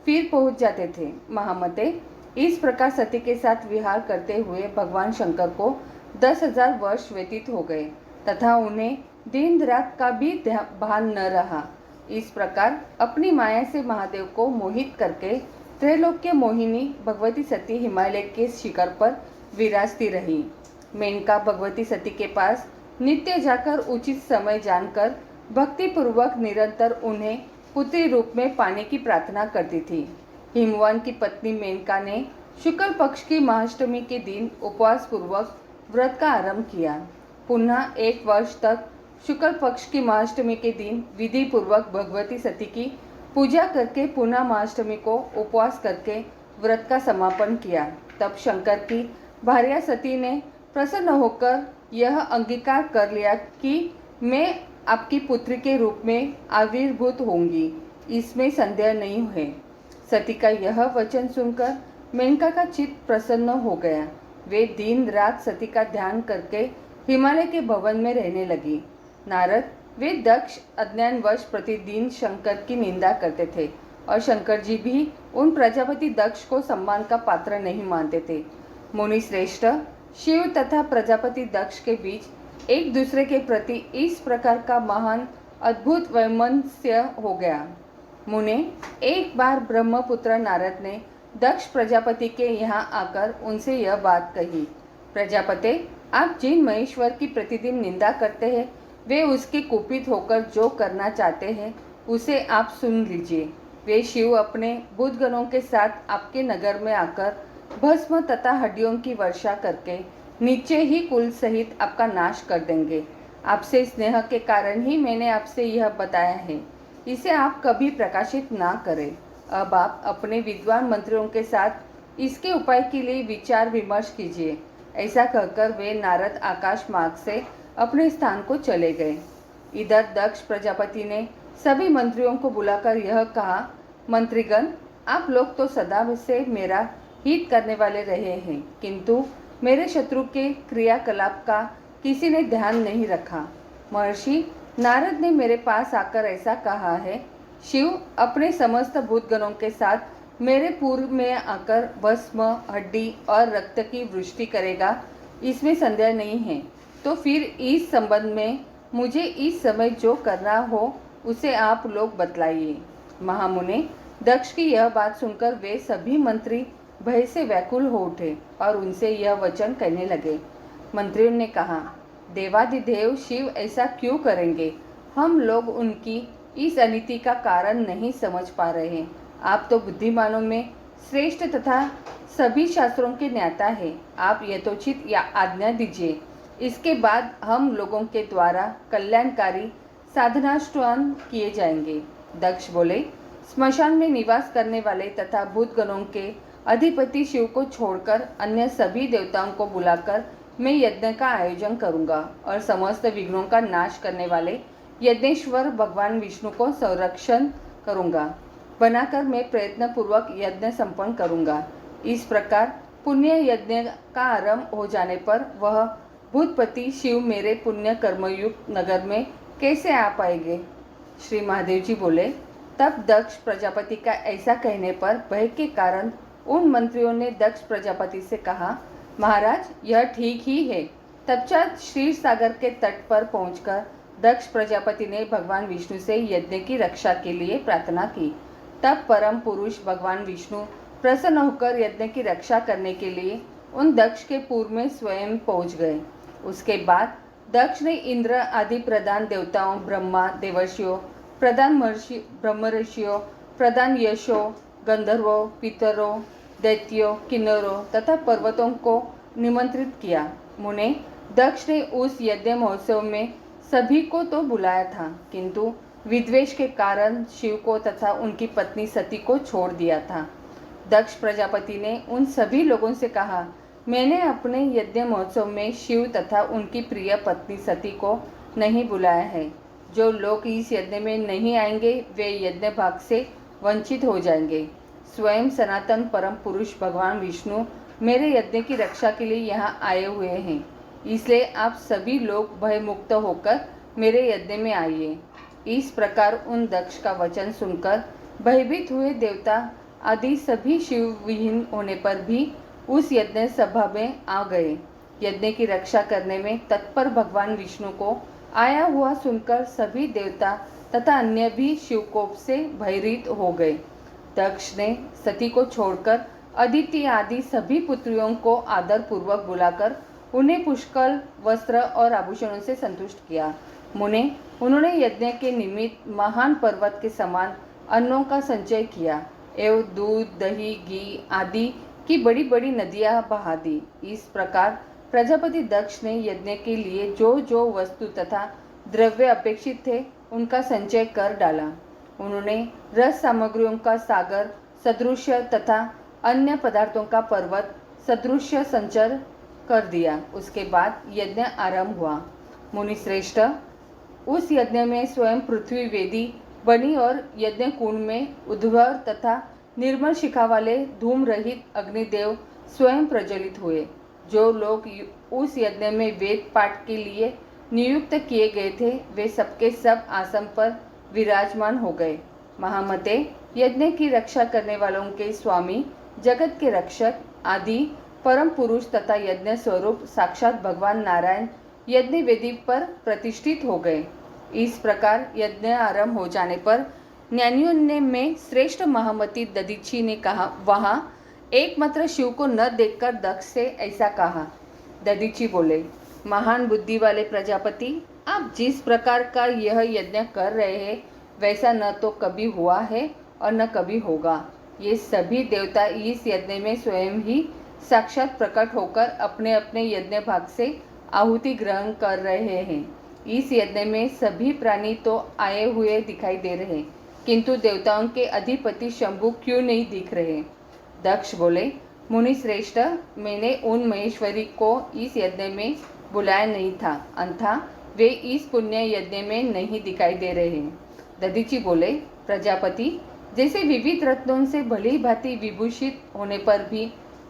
फिर पहुंच जाते थे। महामते इस प्रकार सती के साथ विहार करते हुए भगवान शंकर को 10,000 वर्ष व्यतीत हो गए तथा उन्हें दिन रात का भी भान न रहा। इस प्रकार अपनी माया से महादेव को मोहित करके त्रैलोक्य मोहिनी भगवती सती हिमालय के शिखर पर विराजती रही। मेनका भगवती सती के पास नित्य जाकर उचित समय जानकर भक्ति पूर्वक निरंतर उन्हें पुत्री रूप में पाने की प्रार्थना करती थी। हिमवान की पत्नी मेनका ने शुक्ल पक्ष की महाअष्टमी के दिन उपवास पूर्वक व्रत का आरंभ किया। पुनः 1 वर्ष तक शुक्ल पक्ष की महाअष्टमी के दिन विधि पूर्वक भगवती सती की पूजा करके पुनः महाअष्टमी को उपवास करके व्रत का समापन किया। तब शंकर की भार्या सती ने प्रसन्न होकर यह अंगीकार कर लिया कि मैं आपकी पुत्री के रूप में आविर्भूत होंगी, इसमें संदेह नहीं है। सती का यह वचन सुनकर मेनका का चित्त प्रसन्न हो गया। वे दिन रात सती का ध्यान करके हिमालय के भवन में रहने लगी। नारद वे दक्ष अज्ञानवश प्रतिदिन शंकर की निंदा करते थे और शंकर जी भी उन प्रजापति दक्ष को सम्मान का पात्र नहीं मानते थे। मुनि श्रेष्ठ शिव तथा प्रजापति दक्ष के बीच एक दूसरे के प्रति इस प्रकार का महान अद्भुत वैमनस्य हो गया। मुने एक बार ब्रह्मपुत्र नारद ने दक्ष प्रजापति के यहाँ आकर उनसे यह बात कही, प्रजापते आप जिन महेश्वर की प्रतिदिन निंदा करते हैं वे उसके कुपित होकर जो करना चाहते हैं उसे आप सुन लीजिए। वे शिव अपने बुद्धगणों के साथ आपके नगर में आकर भस्म तथा हड्डियों की वर्षा करके नीचे ही कुल सहित आपका नाश कर देंगे। आपसे स्नेह के कारण ही मैंने आपसे यह बताया है, इसे आप कभी प्रकाशित ना करें। अब आप अपने विद्वान मंत्रियों के साथ इसके उपाय के लिए विचार विमर्श कीजिए। ऐसा कहकर वे नारद आकाश मार्ग से अपने स्थान को चले गए। इधर दक्ष प्रजापति ने सभी मंत्रियों को बुलाकर यह कहा, मंत्रीगण आप लोग तो सदा से मेरा हित करने वाले रहे हैं, किंतु मेरे शत्रु के क्रियाकलाप का किसी ने ध्यान नहीं रखा। महर्षि नारद ने मेरे पास आकर ऐसा कहा है, शिव अपने समस्त भूतगणों के साथ मेरे पूर्व में आकर भस्म हड्डी और रक्त की वृष्टि करेगा, इसमें संदेह नहीं है। तो फिर इस संबंध में मुझे इस समय जो करना हो उसे आप लोग बतलाइए। महामुने दक्ष की यह बात सुनकर वे सभी मंत्री भय से व्याकुल हो उठे और उनसे यह वचन कहने लगे। मंत्रियों ने कहा, देवादिदेव शिव ऐसा क्यों करेंगे? हम लोग उनकी इस अनीति का कारण नहीं समझ पा रहे। आप तो बुद्धिमानों में श्रेष्ठ तथा सभी शास्त्रों के ज्ञाता है। आप यथोचित या आज्ञा दीजिए, इसके बाद हम लोगों के द्वारा कल्याणकारी साधनाष्टान किए जाएंगे। दक्ष बोले, स्मशान में निवास करने वाले तथा भूतगणों के अधिपति शिव को छोड़कर अन्य सभी देवताओं को बुलाकर मैं यज्ञ का आयोजन करूंगा और समस्त विघ्नों का नाश करने वाले यज्ञेश्वर भगवान विष्णु को संरक्षण करूंगा बनाकर मैं प्रयत्न पूर्वक यज्ञ संपन्न करूंगा। इस प्रकार पुण्य यज्ञ का आरंभ हो जाने पर वह भूतपति शिव मेरे पुण्य कर्मयुक्त नगर में कैसे आ पाएंगे? श्री महादेव जी बोले, तब दक्ष प्रजापति का ऐसा कहने पर भय के कारण उन मंत्रियों ने दक्ष प्रजापति से कहा, महाराज यह ठीक ही है। तत्पश्चात क्षीर सागर के तट पर पहुंचकर दक्ष प्रजापति ने भगवान विष्णु से यज्ञ की रक्षा के लिए प्रार्थना की। तब परम पुरुष भगवान विष्णु प्रसन्न होकर यज्ञ की रक्षा करने के लिए उन दक्ष के पूर्व में स्वयं पहुंच गए। उसके बाद दक्ष ने इंद्र आदि प्रधान देवताओं, ब्रह्मा, देवर्षियों, प्रधान ब्रह्म ऋषियों, प्रधान यशों, गंधर्वों, पितरों, दैत्यों, किन्नरों तथा पर्वतों को निमंत्रित किया। मुने, दक्ष ने उस यज्ञ महोत्सव में सभी को तो बुलाया था, किंतु विद्वेष के कारण शिव को तथा उनकी पत्नी सती को छोड़ दिया था। दक्ष प्रजापति ने उन सभी लोगों से कहा, मैंने अपने यज्ञ महोत्सव में शिव तथा उनकी प्रिय पत्नी सती को नहीं बुलाया है। जो लोग इस यज्ञ में नहीं आएंगे वे यज्ञ भाग से वंचित हो जाएंगे। स्वयं सनातन परम पुरुष भगवान विष्णु मेरे यज्ञ की रक्षा के लिए यहाँ आए हुए हैं, इसलिए आप सभी लोग भयमुक्त होकर मेरे यज्ञ में आइए। इस प्रकार उन दक्ष का वचन सुनकर भयभीत हुए देवता आदि सभी शिव विहीन होने पर भी उस यज्ञ सभा में आ गए। यज्ञ की रक्षा करने में तत्पर भगवान विष्णु को आया हुआ सुनकर सभी देवता तथा अन्य भी शिवकोप से भयभीत हो गए। दक्ष ने सती को छोड़कर अदिति आदि सभी पुत्रियों को आदर पूर्वक बुलाकर उन्हें पुष्कल वस्त्र और आभूषणों से संतुष्ट किया। मुने, उन्होंने यज्ञ के निमित्त महान पर्वत के समान अन्नों का संचय किया एवं दूध, दही, घी आदि की बड़ी बड़ी नदियां बहा दी। इस प्रकार प्रजापति दक्ष ने यज्ञ के लिए जो जो वस्तु तथा द्रव्य अपेक्षित थे उनका संचय कर डाला। उन्होंने रस सामग्रियों का सागर सदृश तथा अन्य पदार्थों का पर्वत सदृश संचय कर दिया। उसके बाद यज्ञ आरंभ हुआ। मुनि श्रेष्ठ, उस यज्ञ में स्वयं पृथ्वी वेदी बनी और यज्ञ कुंड में उद्भव तथा निर्मल शिखा वाले धूम रहित अग्निदेव स्वयं प्रज्वलित हुए। जो लोग उस यज्ञ में वेद पाठ के लिए नियुक्त किए गए थे वे सबके सब आसन पर विराजमान हो गए। महामते, यज्ञ की रक्षा करने वालों के स्वामी, जगत के रक्षक आदि परम पुरुष तथा यज्ञ स्वरूप साक्षात भगवान नारायण यज्ञ वेदी पर प्रतिष्ठित हो गए। इस प्रकार यज्ञ आरंभ हो जाने पर ज्ञानियों ने में श्रेष्ठ महामती दधीची ने कहा, वहाँ एकमात्र शिव को न देखकर दक्ष से ऐसा कहा। दधीची बोले, महान बुद्धि वाले प्रजापति, आप जिस प्रकार का यह यज्ञ कर रहे हैं वैसा न तो कभी हुआ है और न कभी होगा। ये सभी देवता इस यज्ञ में स्वयं ही साक्षात प्रकट होकर अपने अपने यज्ञ भाग से आहुति ग्रहण कर रहे हैं। इस यज्ञ में सभी प्राणी तो आए हुए दिखाई दे रहे, किंतु देवताओं के अधिपति शंभु क्यों नहीं दिख रहे? दक्ष बोले, मुनि श्रेष्ठ, मैंने उन महेश्वरी को इस यज्ञ में बुलाया नहीं था, अन्यथा वे इस पुण्य यज्ञ में नहीं दिखाई दे रहे हैं। दधीची बोले, प्रजापति, जैसे विविध रत्नों से भली भांति विभूषित होने पर भी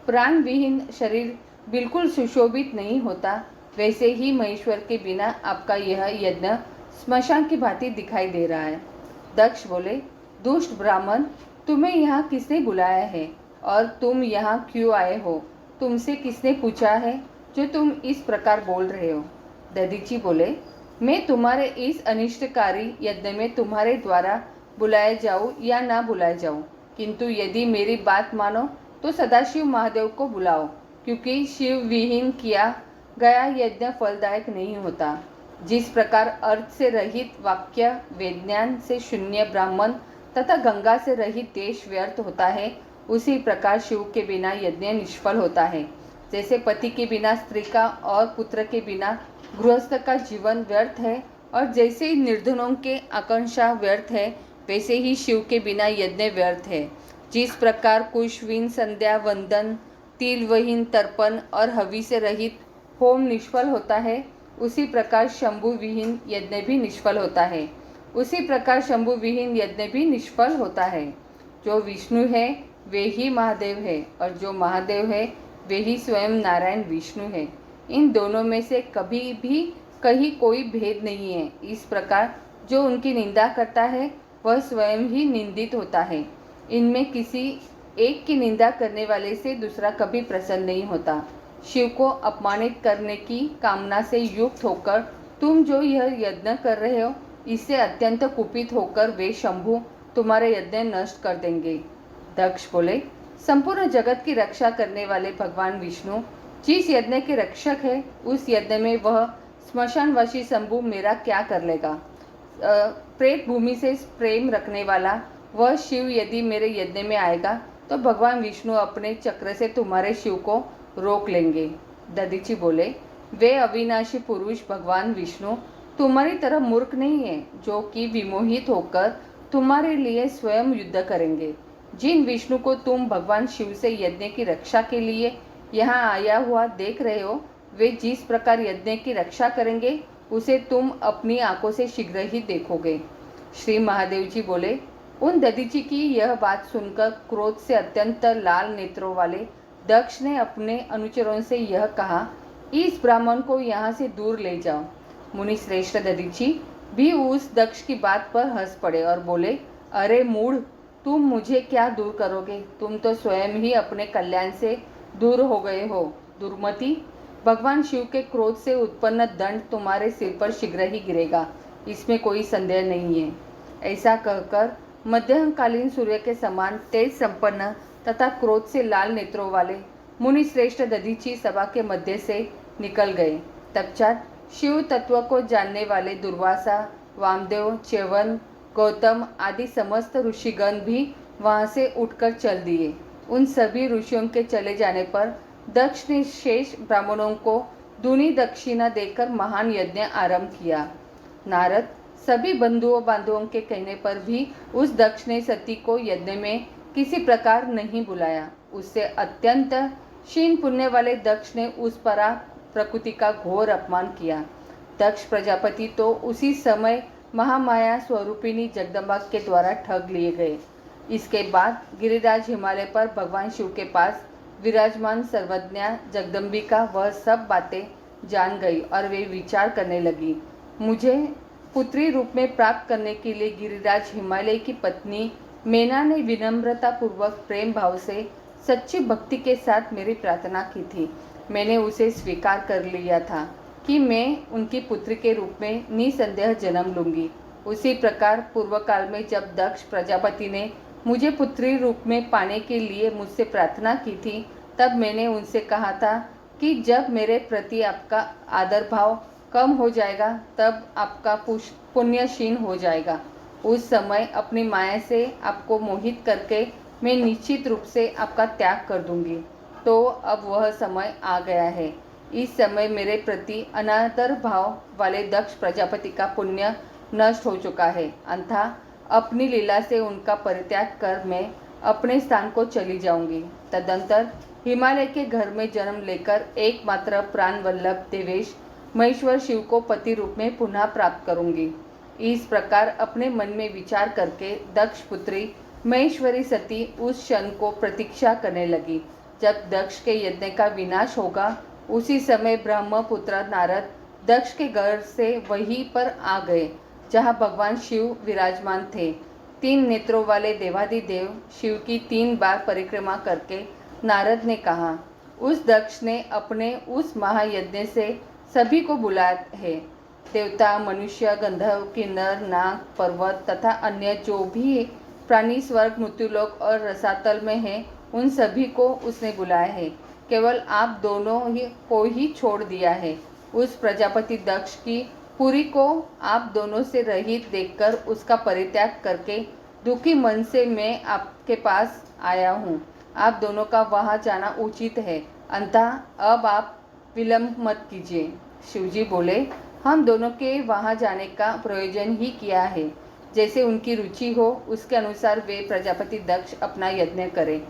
प्राण विहीन शरीर बिल्कुल सुशोभित नहीं होता, वैसे ही महेश्वर के बिना आपका यह यज्ञ स्मशान की भांति दिखाई दे रहा है। दक्ष बोले, दुष्ट ब्राह्मण, तुम्हें यहाँ किसने बुलाया है और तुम यहाँ क्यों आए हो? तुमसे किसने पूछा है जो तुम इस प्रकार बोल रहे हो? दधीची बोले, मैं तुम्हारे इस अनिष्टकारी यज्ञ में तुम्हारे द्वारा बुलाया जाऊँ या ना बुलाया जाऊँ, किंतु यदि मेरी बात मानो तो सदाशिव महादेव को बुलाओ, क्योंकि शिव विहीन किया गया यज्ञ फलदायक नहीं होता। जिस प्रकार अर्थ से रहित वाक्य, वेदज्ञान से शून्य ब्राह्मण तथा गंगा से रहित देश व्यर्थ होता है, उसी प्रकार शिव के बिना यज्ञ निष्फल होता है। जैसे पति के बिना स्त्री का और पुत्र के बिना गृहस्थ का जीवन व्यर्थ है, और जैसे ही निर्धनों के आकांक्षा व्यर्थ है, वैसे ही शिव के बिना यज्ञ व्यर्थ है। जिस प्रकार कुशविहीन संध्या वंदन, तिल वहीन तर्पण और हवि से रहित होम निष्फल होता है, उसी प्रकार शंभु विहीन यज्ञ भी निष्फल होता है। उसी प्रकार शंभु विहीन यज्ञ भी निष्फल होता है। जो विष्णु है वे ही महादेव है, और जो महादेव है वे ही स्वयं नारायण विष्णु है। इन दोनों में से कभी भी कहीं कोई भेद नहीं है। इस प्रकार जो उनकी निंदा करता है वह स्वयं ही निंदित होता है। इनमें किसी एक की निंदा करने वाले से दूसरा कभी प्रसन्न नहीं होता। शिव को अपमानित करने की कामना से युक्त होकर तुम जो यह यज्ञ कर रहे हो इससे अत्यंत कुपित होकर वे शंभु तुम्हारे यज्ञ नष्ट कर देंगे। दक्ष बोले, संपूर्ण जगत की रक्षा करने वाले भगवान विष्णु जिस यज्ञ के रक्षक है उस यज्ञ में वह स्मशानवासी शंभु मेरा क्या कर लेगा। प्रेत भूमि से प्रेम रखने वाला वह शिव यदि मेरे यज्ञ में आएगा तो भगवान विष्णु अपने चक्र से तुम्हारे शिव को रोक लेंगे। दधीची बोले, वे अविनाशी पुरुष भगवान विष्णु तुम्हारी तरह मूर्ख नहीं है जो कि विमोहित होकर तुम्हारे लिए स्वयं युद्ध करेंगे। जिन विष्णु को तुम भगवान शिव से यज्ञ की रक्षा के लिए यहाँ आया हुआ देख रहे हो वे जिस प्रकार यज्ञ की रक्षा करेंगे उसे तुम अपनी आंखों से शीघ्र ही देखोगे। श्री महादेव जी बोले, उन दधीची की यह बात सुनकर क्रोध से अत्यंत लाल नेत्रों वाले दक्ष ने अपने अनुचरों से यह कहा, इस ब्राह्मण को यहाँ से दूर ले जाओ। मुनि श्रेष्ठ दधीची भी उस दक्ष की बात पर हंस पड़े और बोले, अरे मूढ़, तुम मुझे क्या दूर करोगे, तुम तो स्वयं ही अपने कल्याण से दूर हो गए हो। दुर्मति, भगवान शिव के क्रोध से उत्पन्न दंड तुम्हारे सिर पर शीघ्र ही गिरेगा, इसमें कोई संदेह नहीं है। ऐसा कहकर मध्यकालीन सूर्य के समान तेज संपन्न तथा क्रोध से लाल नेत्रों वाले मुनि श्रेष्ठ दधीची सभा के मध्य से निकल गए। तत्पश्चात शिव तत्व को जानने वाले दुर्वासा, वामदेव, च्यवन, गौतम आदि समस्त ऋषिगण भी वहां से उठकर चल दिए। उन सभी ऋषियों के चले जाने पर दक्ष ने शेष ब्राह्मणों को दूनी दक्षिणा देकर महान यज्ञ आरंभ किया। नारद सभी बंधुओं बांधवों के कहने पर भी उस दक्ष ने सती को यज्ञ में किसी प्रकार नहीं बुलाया। उससे अत्यंत क्षीण पुण्य वाले दक्ष ने उस परा प्रकृति का घोर अपमान किया। दक्ष प्रजापति तो उसी समय महामाया स्वरूपिणी जगदम्बा के द्वारा ठग लिए गए। इसके बाद गिरिराज हिमालय पर भगवान शिव के पास विराजमान सर्वज्ञा जगदम्बिका वह सब बातें जान गई और वे विचार करने लगी, मुझे पुत्री रूप में प्राप्त करने के लिए गिरिराज हिमालय की पत्नी मेना ने विनम्रता पूर्वक प्रेम भाव से सच्ची भक्ति के साथ मेरी प्रार्थना की थी। मैंने उसे स्वीकार कर लिया था कि मैं उनकी पुत्री के रूप में निसंदेह जन्म लूंगी। उसी प्रकार पूर्व काल में जब दक्ष प्रजापति ने मुझे पुत्री रूप में पाने के लिए मुझसे प्रार्थना की थी तब मैंने उनसे कहा था कि जब मेरे प्रति आपका आदर भाव कम हो जाएगा तब आपका पुण्य क्षीण हो जाएगा। उस समय अपनी माया से आपको मोहित करके मैं निश्चित रूप से आपका त्याग कर दूंगी। तो अब वह समय आ गया है। इस समय मेरे प्रति अनादर भाव वाले दक्ष प्रजापति का पुण्य नष्ट हो चुका है, अतः अपनी लीला से उनका परित्याग कर मैं अपने स्थान को चली जाऊंगी। तदंतर हिमालय के घर में जन्म लेकर एकमात्र प्राण वल्लभ देवेश महेश्वर शिव को पति रूप में पुनः प्राप्त करूंगी। इस प्रकार अपने मन में विचार करके दक्ष पुत्री महेश्वरी सती उस क्षण को प्रतीक्षा करने लगी जब दक्ष के यज्ञ का विनाश होगा। उसी समय ब्रह्मपुत्र नारद दक्ष के घर से वहीं पर आ गए जहाँ भगवान शिव विराजमान थे। 3 नेत्रों वाले देवादिदेव शिव की 3 बार परिक्रमा करके नारद ने कहा, उस दक्ष ने अपने उस महायज्ञ से सभी को बुलाया है। देवता, मनुष्य, गंधर्व, किन्नर, नाग, पर्वत तथा अन्य जो भी प्राणी स्वर्ग, मृत्युलोक और रसातल में हैं, उन सभी को उसने बुलाया है। केवल आप दोनों को ही छोड़ दिया है। उस प्रजापति दक्ष की पुरी को आप दोनों से रहित देखकर उसका परित्याग करके दुखी मन से मैं आपके पास आया हूँ। आप दोनों का वहाँ जाना उचित है, अतः अब आप विलंब मत कीजिए। शिवजी बोले, हम दोनों के वहाँ जाने का प्रयोजन ही किया है। जैसे उनकी रुचि हो उसके अनुसार वे प्रजापति दक्ष अपना यज्ञ करें।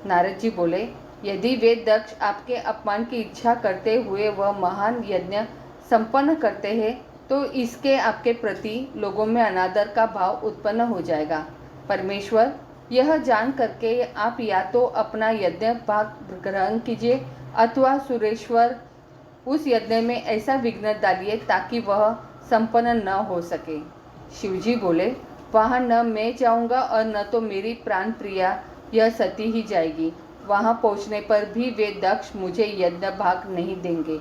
नारद जी बोले, यदि वे दक्ष आपके अपमान की इच्छा करते हुए वह महान यज्ञ संपन्न करते हैं तो इसके आपके प्रति लोगों में अनादर का भाव उत्पन्न हो जाएगा। परमेश्वर, यह जान करके आप या तो अपना यज्ञ भाग ग्रहण कीजिए अथवा सुरेश्वर उस यज्ञ में ऐसा विघ्न डालिए ताकि वह संपन्न न हो सके। शिवजी बोले, वहाँ न मैं जाऊँगा और न तो मेरी प्राण प्रिया यह सती ही जाएगी। वहाँ पहुँचने पर भी वे दक्ष मुझे यज्ञ भाग नहीं देंगे।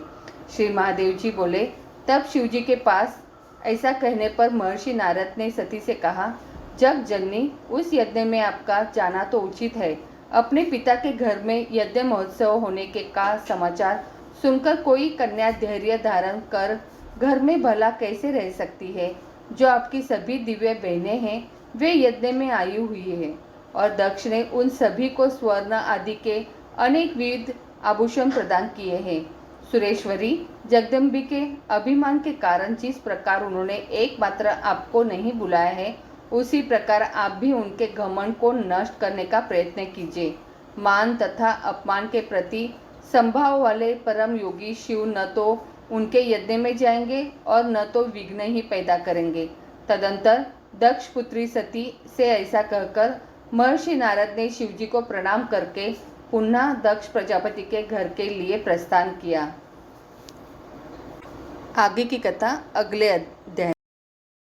श्री महादेव जी बोले, तब शिवजी के पास ऐसा कहने पर महर्षि नारद ने सती से कहा, जग जननी, उस यज्ञ में आपका जाना तो उचित है। अपने पिता के घर में यज्ञ महोत्सव होने के का समाचार सुनकर कोई कन्या धैर्य धारण कर घर में भला कैसे रह सकती है। जो आपकी सभी दिव्य बहनें हैं वे यज्ञ में आई हुई है, और दक्ष ने उन सभी को स्वर्ण आदि के अनेक विविध आभूषण प्रदान किए हैं। सुरेश्वरी, जगदम्बिके, अभिमान के कारण जिस प्रकार उन्होंने एकमात्र आपको नहीं बुलाया है, उसी प्रकार आप भी उनके घमंड को नष्ट करने का प्रयत्न कीजिए। मान तथा अपमान के प्रति संभाव वाले परम योगी शिव न तो उनके यज्ञ में जाएंगे और न तो विघ्न ही पैदा करेंगे। तदंतर दक्ष पुत्री सती से ऐसा कहकर महर्षि नारद ने शिवजी को प्रणाम करके पुनः दक्ष प्रजापति के घर के लिए प्रस्थान किया। आगे की कथा अगले